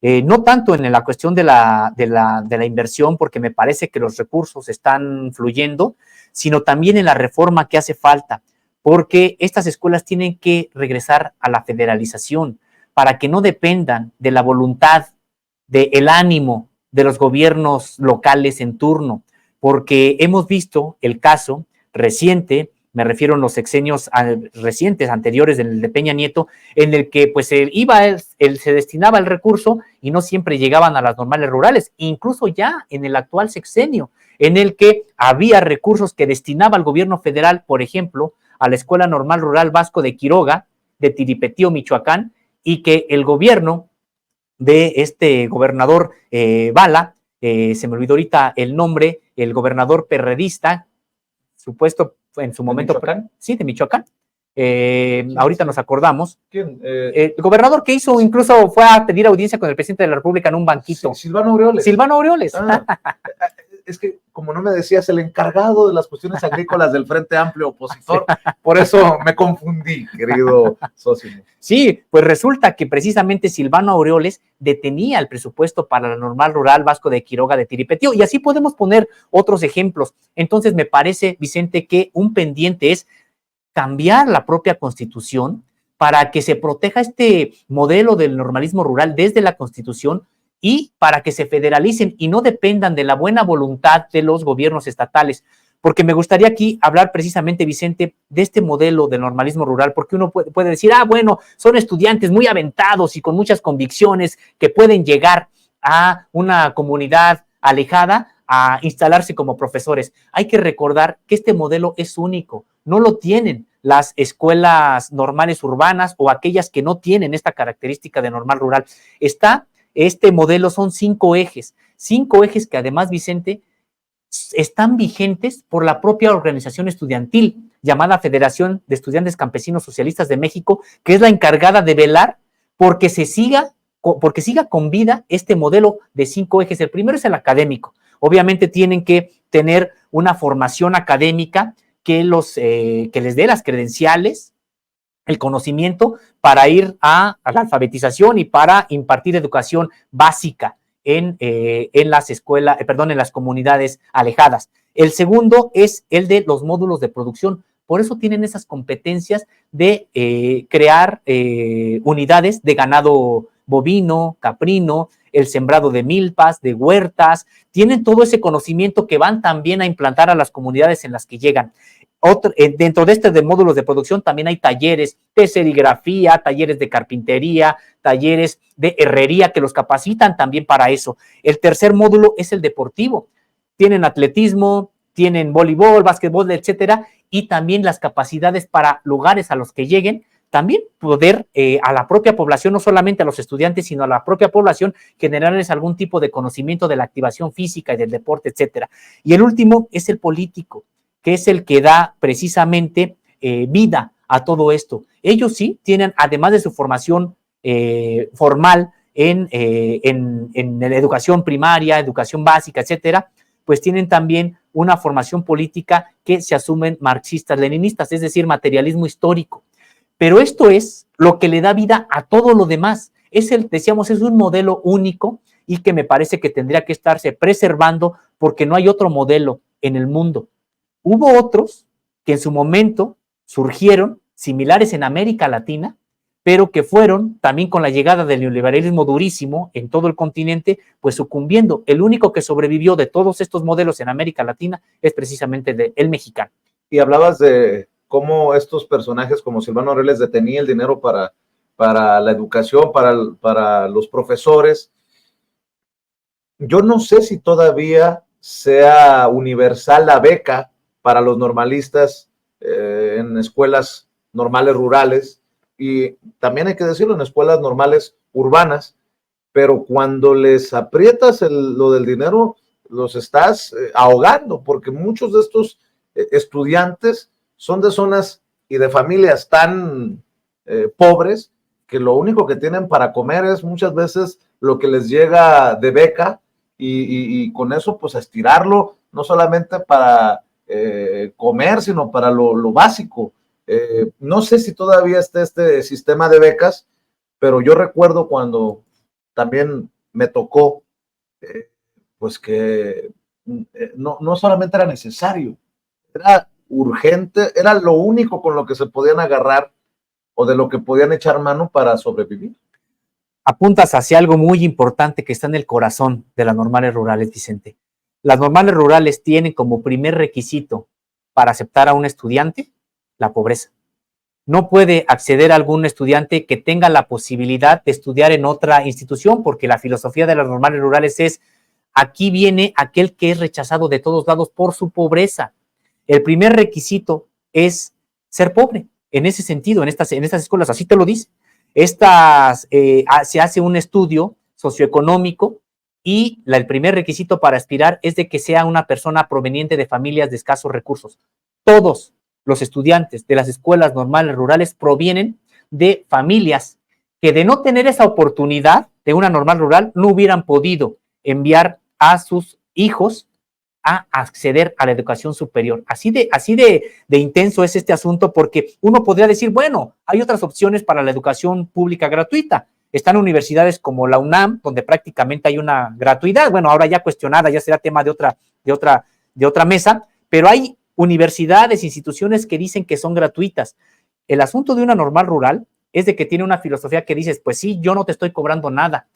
S4: no tanto en la cuestión de la inversión, porque me parece que los recursos están fluyendo, sino también en la reforma que hace falta, porque estas escuelas tienen que regresar a la federalización para que no dependan de la voluntad, del ánimo de los gobiernos locales en turno, porque hemos visto el caso reciente, me refiero a los sexenios recientes, anteriores del de Peña Nieto, en el que pues se destinaba el recurso y no siempre llegaban a las normales rurales, incluso ya en el actual sexenio, en el que había recursos que destinaba el gobierno federal, por ejemplo, a la Escuela Normal Rural Vasco de Quiroga, de Tiripetío, Michoacán, y que el gobierno de este gobernador Bala, se me olvidó ahorita el nombre, el gobernador perredista, supuesto en su momento,
S1: Michoacán?
S4: Sí, de Michoacán. Ahorita nos acordamos.
S1: ¿Quién?
S4: El gobernador que hizo, incluso fue a pedir audiencia con el presidente de la República en un banquito.
S1: Silvano Aureoles.
S4: Silvano Aureoles.
S1: Es que, como no me decías, el encargado de las cuestiones agrícolas del Frente Amplio opositor, por eso me confundí, querido socio.
S4: Sí, pues resulta que precisamente Silvano Aureoles detenía el presupuesto para la Normal Rural Vasco de Quiroga de Tiripetío, y así podemos poner otros ejemplos. Entonces me parece, Vicente, que un pendiente es cambiar la propia Constitución para que se proteja este modelo del normalismo rural desde la Constitución y para que se federalicen y no dependan de la buena voluntad de los gobiernos estatales. Porque me gustaría aquí hablar precisamente, Vicente, de este modelo de normalismo rural, porque uno puede decir, bueno, son estudiantes muy aventados y con muchas convicciones que pueden llegar a una comunidad alejada a instalarse como profesores. Hay que recordar que este modelo es único, no lo tienen las escuelas normales urbanas o aquellas que no tienen esta característica de normal rural. Este modelo son 5 ejes que además, Vicente, están vigentes por la propia organización estudiantil llamada Federación de Estudiantes Campesinos Socialistas de México, que es la encargada de velar porque siga con vida este modelo de 5 ejes. El primero es el académico. Obviamente tienen que tener una formación académica que les dé las credenciales, el conocimiento para ir a la alfabetización y para impartir educación básica en las escuelas, en las comunidades alejadas. El segundo es el de los módulos de producción. Por eso tienen esas competencias de crear unidades de ganado bovino, caprino, el sembrado de milpas, de huertas. Tienen todo ese conocimiento que van también a implantar a las comunidades en las que llegan. Dentro de módulos de producción también hay talleres de serigrafía, talleres de carpintería, talleres de herrería que los capacitan también para eso. El tercer módulo es el deportivo. Tienen atletismo, tienen voleibol, básquetbol, etcétera, y también las capacidades para lugares a los que lleguen, también poder a la propia población, no solamente a los estudiantes, sino a la propia población, generarles algún tipo de conocimiento de la activación física y del deporte, etcétera. Y el último es el político, que es el que da precisamente vida a todo esto. Ellos sí tienen, además de su formación formal en la educación primaria, educación básica, etcétera, pues tienen también una formación política que se asumen marxistas, leninistas, es decir, materialismo histórico. Pero esto es lo que le da vida a todo lo demás. Decíamos, es un modelo único y que me parece que tendría que estarse preservando porque no hay otro modelo en el mundo. Hubo otros que en su momento surgieron, similares en América Latina, pero que fueron también con la llegada del neoliberalismo durísimo en todo el continente, pues sucumbiendo. El único que sobrevivió de todos estos modelos en América Latina es precisamente el mexicano.
S1: Y hablabas de cómo estos personajes como Silvano Aureoles detenía el dinero para para la educación, para los profesores. Yo no sé si todavía sea universal la beca para los normalistas en escuelas normales rurales, y también hay que decirlo, en escuelas normales urbanas, pero cuando les aprietas lo del dinero, los estás ahogando, porque muchos de estos estudiantes son de zonas y de familias tan pobres que lo único que tienen para comer es muchas veces lo que les llega de beca, y con eso pues estirarlo, no solamente para comer, sino para lo básico. No sé si todavía está este sistema de becas, pero yo recuerdo cuando también me tocó, pues que no solamente era necesario, era urgente, era lo único con lo que se podían agarrar o de lo que podían echar mano para sobrevivir.
S4: Apuntas hacia algo muy importante que está en el corazón de las normales rurales, Vicente. Las normales rurales tienen como primer requisito para aceptar a un estudiante la pobreza. No puede acceder a algún estudiante que tenga la posibilidad de estudiar en otra institución, porque la filosofía de las normales rurales es: aquí viene aquel que es rechazado de todos lados por su pobreza. El primer requisito es ser pobre. En ese sentido, en estas escuelas, así te lo dice. Se hace un estudio socioeconómico y el primer requisito para aspirar es de que sea una persona proveniente de familias de escasos recursos. Todos los estudiantes de las escuelas normales rurales provienen de familias que, de no tener esa oportunidad de una normal rural, no hubieran podido enviar a sus hijos a acceder a la educación superior. Así de intenso es este asunto, porque uno podría decir, bueno, hay otras opciones para la educación pública gratuita. Están universidades como la UNAM, donde prácticamente hay una gratuidad, bueno, ahora ya cuestionada, ya será tema de otra mesa, pero hay universidades, instituciones que dicen que son gratuitas. El asunto de una normal rural es de que tiene una filosofía que dices, pues sí, yo no te estoy cobrando nada,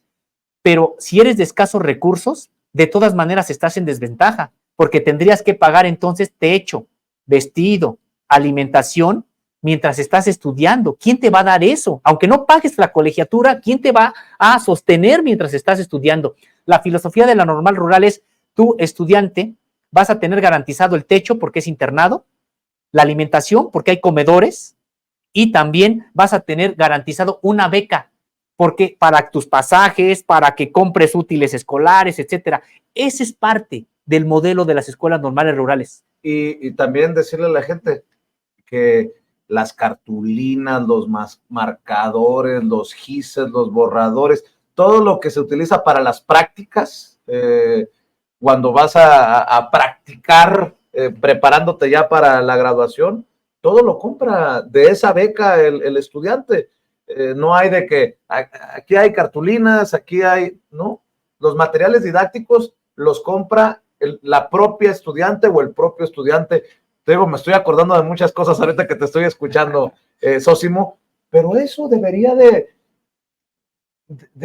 S4: pero si eres de escasos recursos, de todas maneras estás en desventaja, porque tendrías que pagar entonces techo, vestido, alimentación, mientras estás estudiando. ¿Quién te va a dar eso? Aunque no pagues la colegiatura, ¿quién te va a sostener mientras estás estudiando? La filosofía de la normal rural es: tú, estudiante, vas a tener garantizado el techo porque es internado, la alimentación porque hay comedores, y también vas a tener garantizado una beca, porque para tus pasajes, para que compres útiles escolares, etcétera. Ese es parte del modelo de las escuelas normales rurales.
S1: Y también decirle a la gente que las cartulinas, los marcadores, los gises, los borradores, todo lo que se utiliza para las prácticas, cuando vas a practicar, preparándote ya para la graduación, todo lo compra de esa beca el estudiante. No hay de que aquí hay cartulinas, aquí hay, no, los materiales didácticos los compra la propia estudiante o el propio estudiante. Te digo, me estoy acordando de muchas cosas ahorita que te estoy escuchando, Sósimo, pero eso debería de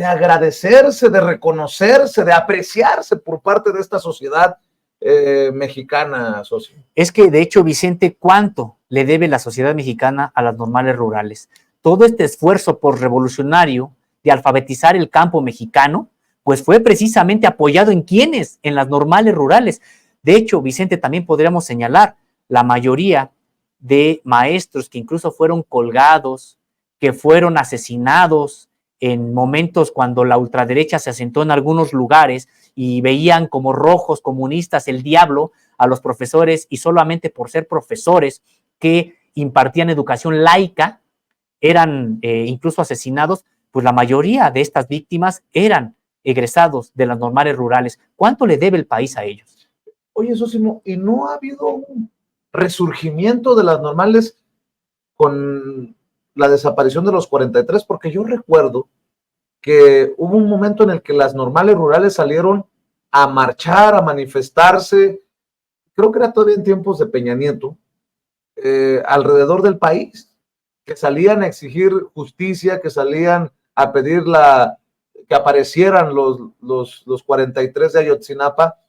S1: agradecerse, de reconocerse, de apreciarse por parte de esta sociedad mexicana, Sósimo.
S4: Es que, de hecho, Vicente, ¿cuánto le debe la sociedad mexicana a las normales rurales? Todo este esfuerzo postrevolucionario de alfabetizar el campo mexicano, pues fue precisamente apoyado en ¿quiénes? En las normales rurales. De hecho, Vicente, también podríamos señalar la mayoría de maestros que incluso fueron colgados, que fueron asesinados en momentos cuando la ultraderecha se asentó en algunos lugares y veían como rojos comunistas el diablo a los profesores, y solamente por ser profesores que impartían educación laica eran incluso asesinados. Pues la mayoría de estas víctimas eran egresados de las normales rurales. ¿Cuánto le debe el país a ellos?
S1: Oye, Sósimo, ¿y no ha habido un resurgimiento de las normales con la desaparición de los 43? Porque yo recuerdo que hubo un momento en el que las normales rurales salieron a marchar, a manifestarse, creo que era todavía en tiempos de Peña Nieto, alrededor del país, que salían a exigir justicia, que salían a pedir que aparecieran los 43 de Ayotzinapa.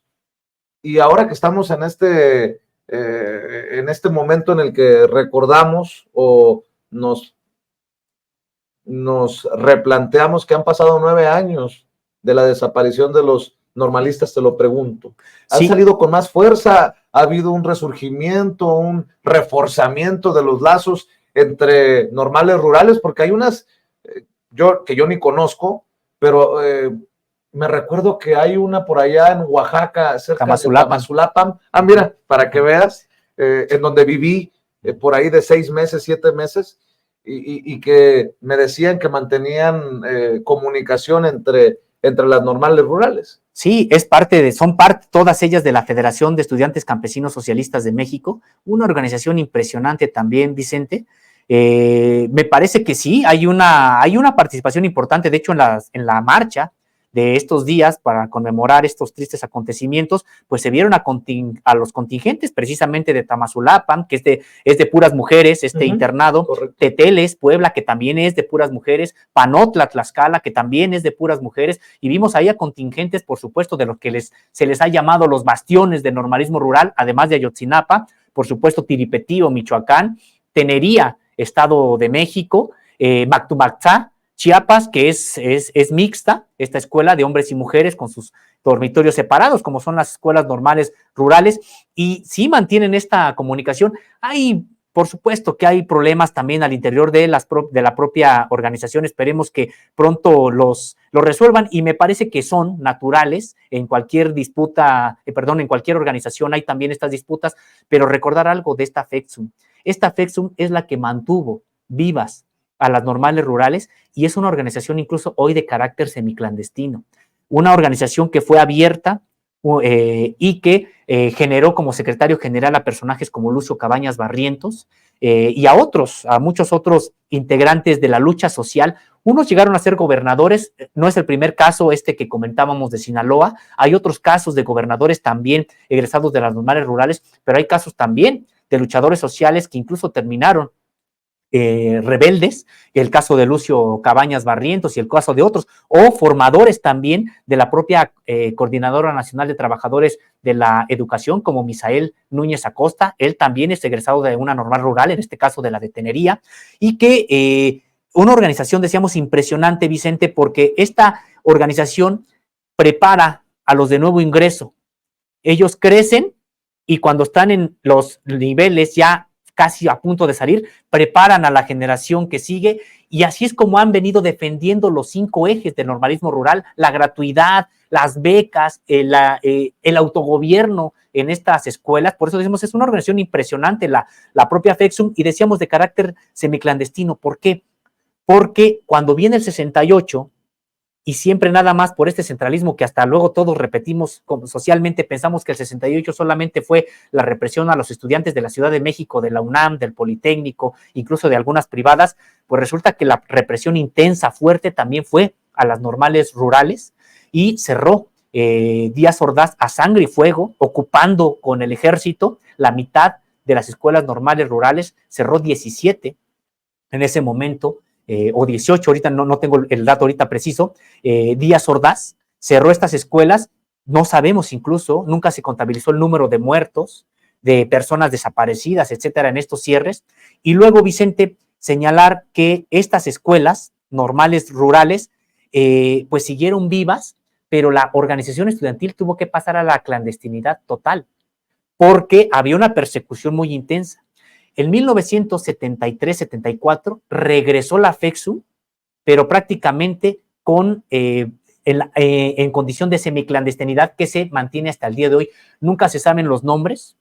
S1: Y ahora que estamos en este momento en el que recordamos o nos nos replanteamos que han pasado 9 años de la desaparición de los normalistas, te lo pregunto. ¿Han
S4: Sí.
S1: salido con más fuerza? ¿Ha habido un resurgimiento, un reforzamiento de los lazos entre normales rurales? Porque hay unas que yo ni conozco, pero me recuerdo que hay una por allá en Oaxaca, cerca de Tamazulapan. Ah, mira, para que veas, en donde viví por ahí de 6 meses, 7 meses, y que me decían que mantenían comunicación entre las normales rurales.
S4: Sí, son parte todas ellas de la Federación de Estudiantes Campesinos Socialistas de México, una organización impresionante también, Vicente. Me parece que sí, hay una participación importante, de hecho, en la marcha de estos días para conmemorar estos tristes acontecimientos, pues se vieron a los contingentes precisamente de Tamazulapan, que es de puras mujeres, internado, correcto. Teteles, Puebla, que también es de puras mujeres, Panotla, Tlaxcala, que también es de puras mujeres, y vimos ahí a contingentes, por supuesto, de lo que se les ha llamado los bastiones de normalismo rural, además de Ayotzinapa, por supuesto, Tiripetío, Michoacán, Tenería, Estado de México, Mactumaxá, Chiapas, que es mixta, esta escuela de hombres y mujeres con sus dormitorios separados, como son las escuelas normales rurales, y sí mantienen esta comunicación. Por supuesto que hay problemas también al interior de la propia organización, esperemos que pronto los resuelvan, y me parece que son naturales en cualquier disputa, en cualquier organización hay también estas disputas, pero recordar algo de esta FECSUM. Esta FECSUM es la que mantuvo vivas a las normales rurales y es una organización incluso hoy de carácter semiclandestino. Una organización que fue abierta y que generó como secretario general a personajes como Lucio Cabañas Barrientos y a muchos otros integrantes de la lucha social. Unos llegaron a ser gobernadores, no es el primer caso que comentábamos de Sinaloa, hay otros casos de gobernadores también egresados de las normales rurales, pero hay casos también de luchadores sociales que incluso terminaron rebeldes, el caso de Lucio Cabañas Barrientos y el caso de otros, o formadores también de la propia Coordinadora Nacional de Trabajadores de la Educación, como Misael Núñez Acosta, él también es egresado de una normal rural, en este caso de la de Tenería, y que una organización, decíamos, impresionante, Vicente, porque esta organización prepara a los de nuevo ingreso. Ellos crecen y cuando están en los niveles ya casi a punto de salir, preparan a la generación que sigue, y así es como han venido defendiendo los 5 ejes del normalismo rural: la gratuidad, las becas, el autogobierno en estas escuelas. Por eso decimos, es una organización impresionante la propia FECSUM, y decíamos de carácter semiclandestino. ¿Por qué? Porque cuando viene el 68, y siempre nada más por este centralismo que hasta luego todos repetimos socialmente, pensamos que el 68 solamente fue la represión a los estudiantes de la Ciudad de México, de la UNAM, del Politécnico, incluso de algunas privadas, pues resulta que la represión intensa, fuerte, también fue a las normales rurales, y cerró Díaz Ordaz a sangre y fuego, ocupando con el ejército la mitad de las escuelas normales rurales, cerró 17 en ese momento, o 18, ahorita no tengo el dato ahorita preciso. Díaz Ordaz cerró estas escuelas, no sabemos incluso, nunca se contabilizó el número de muertos, de personas desaparecidas, etcétera, en estos cierres. Y luego, Vicente, señalar que estas escuelas normales rurales pues siguieron vivas, pero la organización estudiantil tuvo que pasar a la clandestinidad total, porque había una persecución muy intensa. En 1973-74 regresó la FECSUM, pero prácticamente en condición de semiclandestinidad, que se mantiene hasta el día de hoy. Nunca se saben los nombres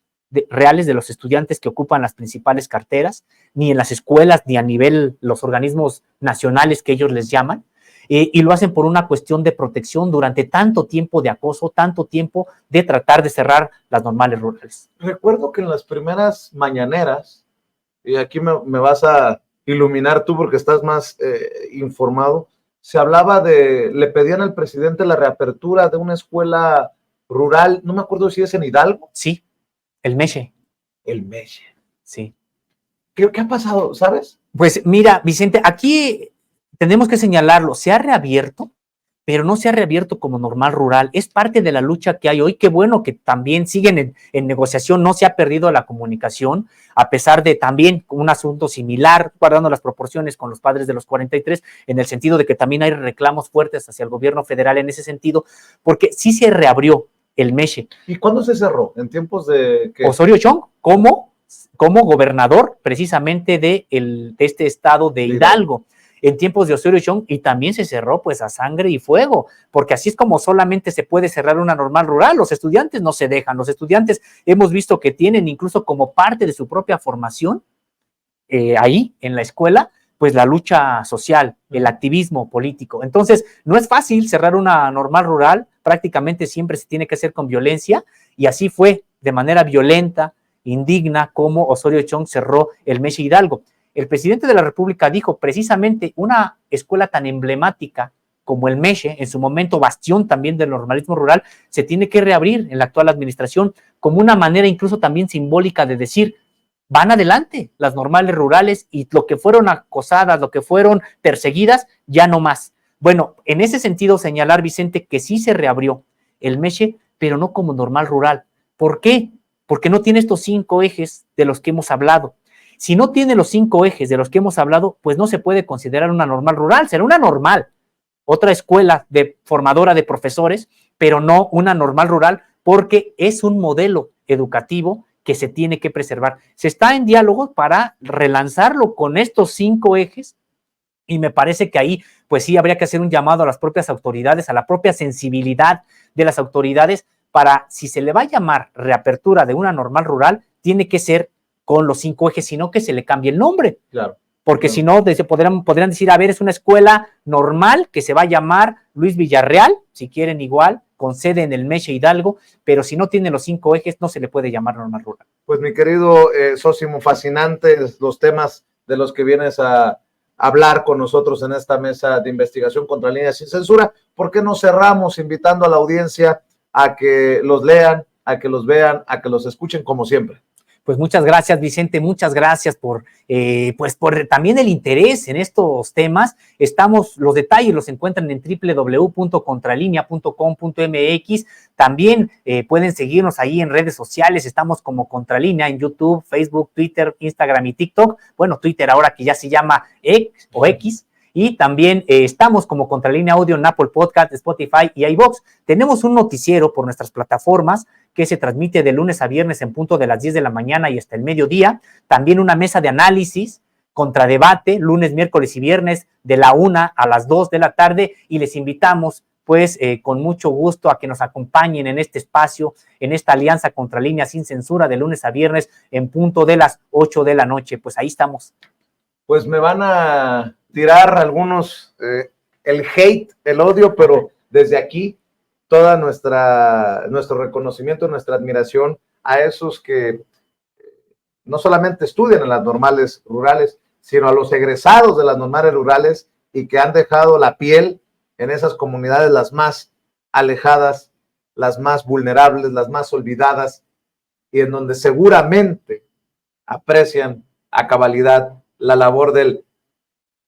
S4: reales de los estudiantes que ocupan las principales carteras, ni en las escuelas, ni a nivel los organismos nacionales que ellos les llaman, y lo hacen por una cuestión de protección durante tanto tiempo de acoso, tanto tiempo de tratar de cerrar las normales rurales.
S1: Recuerdo que en las primeras mañaneras, y aquí me vas a iluminar tú porque estás más informado, se hablaba le pedían al presidente la reapertura de una escuela rural, no me acuerdo si es en Hidalgo.
S4: Sí, el Meche.
S1: El Meche.
S4: Sí.
S1: ¿Qué ha pasado, sabes?
S4: Pues mira, Vicente, aquí tenemos que señalarlo, se ha reabierto, pero no se ha reabierto como normal rural. Es parte de la lucha que hay hoy. Qué bueno que también siguen en negociación, no se ha perdido la comunicación, a pesar de también un asunto similar, guardando las proporciones con los padres de los 43, en el sentido de que también hay reclamos fuertes hacia el gobierno federal en ese sentido, porque sí se reabrió el MESHE.
S1: ¿Y cuándo se cerró? ¿En tiempos de qué?
S4: Osorio Chong, como gobernador precisamente de este estado de Hidalgo, en tiempos de Osorio Chong, y también se cerró pues a sangre y fuego, porque así es como solamente se puede cerrar una normal rural. Los estudiantes no se dejan, los estudiantes hemos visto que tienen incluso como parte de su propia formación ahí en la escuela, pues la lucha social, el activismo político. Entonces, no es fácil cerrar una normal rural, prácticamente siempre se tiene que hacer con violencia, y así fue de manera violenta, indigna, como Osorio Chong cerró el MESHE Hidalgo. El presidente de la República dijo precisamente una escuela tan emblemática como el MESHE, en su momento bastión también del normalismo rural, se tiene que reabrir en la actual administración como una manera incluso también simbólica de decir, van adelante las normales rurales y lo que fueron acosadas, lo que fueron perseguidas, ya no más. Bueno, en ese sentido señalar, Vicente, que sí se reabrió el MESHE, pero no como normal rural. ¿Por qué? Porque no tiene estos 5 ejes de los que hemos hablado. Si no tiene los 5 ejes de los que hemos hablado, pues no se puede considerar una normal rural, será una normal, otra escuela formadora de profesores, pero no una normal rural, porque es un modelo educativo que se tiene que preservar. Se está en diálogo para relanzarlo con estos 5 ejes, y me parece que ahí, pues sí, habría que hacer un llamado a las propias autoridades, a la propia sensibilidad de las autoridades, para, si se le va a llamar reapertura de una normal rural, tiene que ser con los 5 ejes, sino que se le cambie el nombre.
S1: Claro.
S4: Porque si no, podrían decir, a ver, es una escuela normal que se va a llamar Luis Villarreal, si quieren igual, con sede en el MESHE Hidalgo, pero si no tiene los 5 ejes, no se le puede llamar normal rural.
S1: Pues mi querido Sósimo, fascinantes los temas de los que vienes a hablar con nosotros en esta mesa de investigación contra Líneas Sin Censura. ¿Por qué no cerramos invitando a la audiencia a que los lean, a que los vean, a que los escuchen como siempre?
S4: Pues muchas gracias, Vicente, muchas gracias por también el interés en estos temas. Los detalles los encuentran en www.contralinea.com.mx. También pueden seguirnos ahí en redes sociales, estamos como Contralínea en YouTube, Facebook, Twitter, Instagram y TikTok. Bueno, Twitter ahora que ya se llama X o X. Y también estamos como Contralínea Audio en Apple Podcast, Spotify y iVoox. Tenemos un noticiero por nuestras plataformas que se transmite de lunes a viernes en punto de las 10 de la mañana y hasta el mediodía. También una mesa de análisis, contradebate, lunes, miércoles y viernes de la 1 a las 2 de la tarde. Y les invitamos, pues, con mucho gusto a que nos acompañen en este espacio, en esta alianza Contralínea Sin Censura de lunes a viernes en punto de las 8 de la noche. Pues ahí estamos.
S1: Pues me van a tirar algunos el hate, el odio, pero desde aquí toda nuestro reconocimiento, nuestra admiración a esos que no solamente estudian en las normales rurales, sino a los egresados de las normales rurales y que han dejado la piel en esas comunidades las más alejadas, las más vulnerables, las más olvidadas, y en donde seguramente aprecian a cabalidad la labor del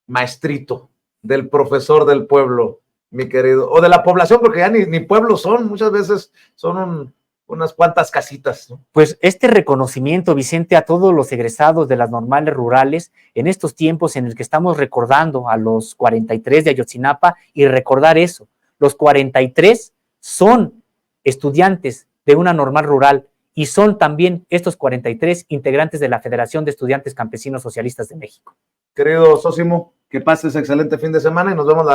S1: maestrito, del profesor del pueblo, mi querido, o de la población, porque ya ni pueblos son, muchas veces son unas cuantas casitas, ¿no?
S4: Pues este reconocimiento, Vicente, a todos los egresados de las normales rurales en estos tiempos en el que estamos recordando a los 43 de Ayotzinapa, y recordar eso, los 43 son estudiantes de una normal rural y son también estos 43 integrantes de la Federación de Estudiantes Campesinos Socialistas de México.
S1: Querido Sósimo, que pases excelente fin de semana y nos vemos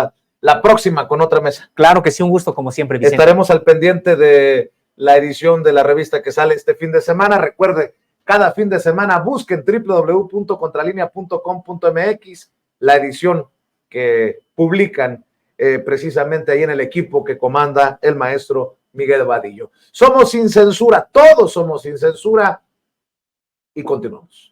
S1: la próxima con otra mesa.
S4: Claro que sí, un gusto como siempre, Vicente.
S1: Estaremos al pendiente de la edición de la revista que sale este fin de semana. Recuerde, cada fin de semana busquen www.contralinea.com.mx la edición que publican precisamente ahí en el equipo que comanda el maestro Miguel Vadillo. Somos Sin Censura, todos somos Sin Censura, y continuamos.